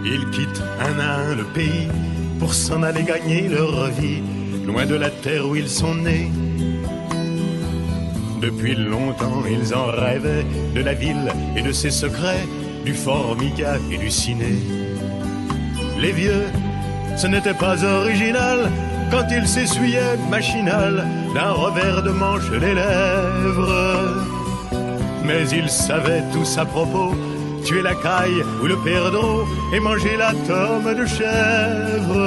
Ils quittent un à un le pays pour s'en aller gagner leur vie, loin de la terre où ils sont nés. Depuis longtemps ils en rêvaient, de la ville et de ses secrets, du Formica et du ciné. Les vieux, ce n'était pas original quand ils s'essuyaient machinal d'un revers de manche les lèvres. Mais ils savaient tous à propos, tuer la caille ou le perdreau et manger la tome de chèvre.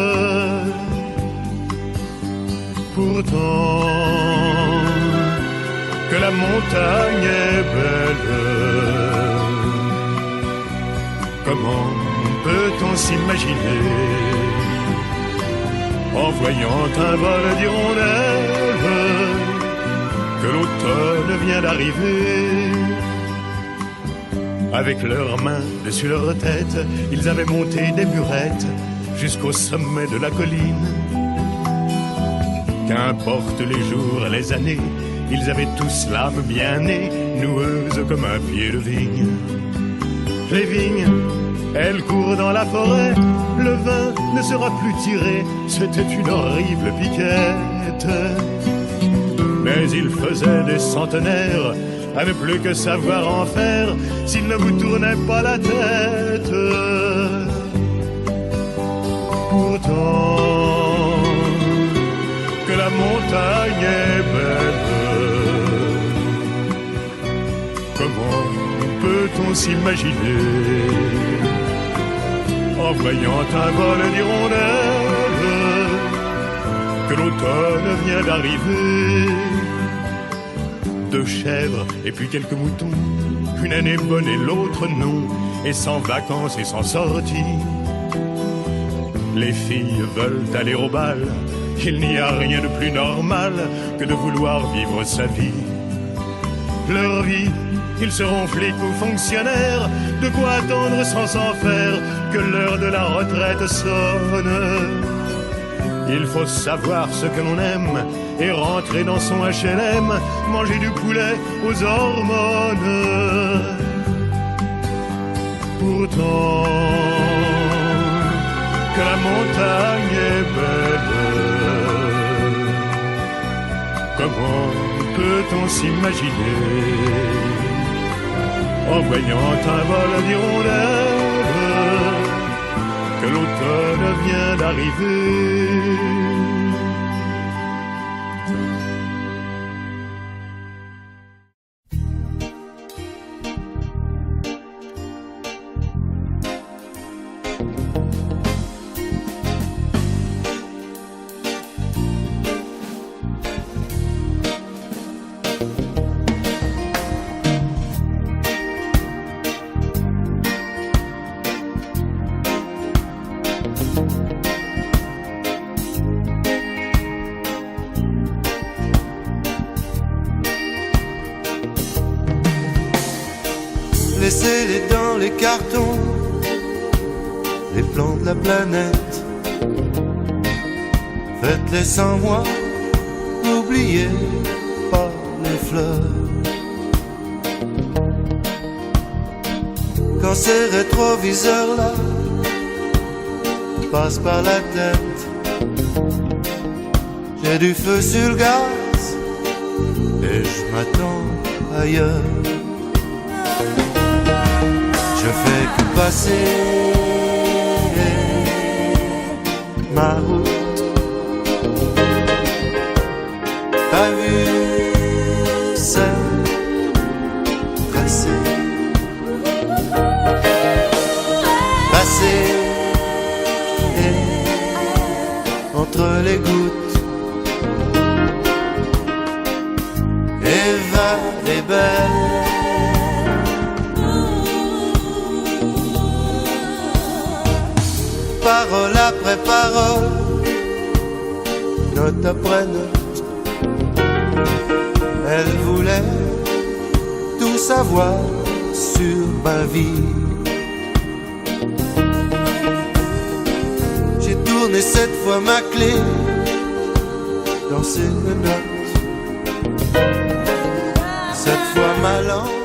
Pourtant, que la montagne est belle, comment peut-on s'imaginer, en voyant un vol d'hirondelles, que l'automne vient d'arriver? Avec leurs mains dessus leur tête, ils avaient monté des burettes jusqu'au sommet de la colline. Qu'importe les jours, les années, ils avaient tous l'âme bien née, noueuse comme un pied de vigne. Les vignes, elles courent dans la forêt, le vin ne sera plus tiré, c'était une horrible piquette. Mais ils faisaient des centenaires, à ne plus que savoir en faire, s'ils ne vous tournaient pas la tête. Pourtant, que la montagne est belle, comment peut-on s'imaginer, en voyant un vol d'hirondelles, que l'automne vient d'arriver? 2 chèvres et puis quelques moutons, une année bonne et l'autre non, et sans vacances et sans sortie. Les filles veulent aller au bal, il n'y a rien de plus normal que de vouloir vivre sa vie. Leur vie, ils seront flics ou fonctionnaires, de quoi attendre sans s'en faire que l'heure de la retraite sonne. Il faut savoir ce que l'on aime et rentrer dans son HLM, manger du poulet aux hormones. Pourtant, que la montagne est belle, comment peut-on s'imaginer, en voyant un vol d'hirondelles, que l'automne vient d'arriver? Laissez-les dans les cartons, les plans de la planète. Faites-les sans moi, n'oubliez pas les fleurs. Quand ces rétroviseurs-là passent par la tête, j'ai du feu sur le gaz et je m'attends ailleurs. Je fais que passer ma route. T'as vu celle tracée, passer entre les gouttes. Eva est belle, parole après parole, note après note. Elle voulait tout savoir sur ma vie. J'ai tourné 7 fois ma clé dans ses notes, 7 fois ma langue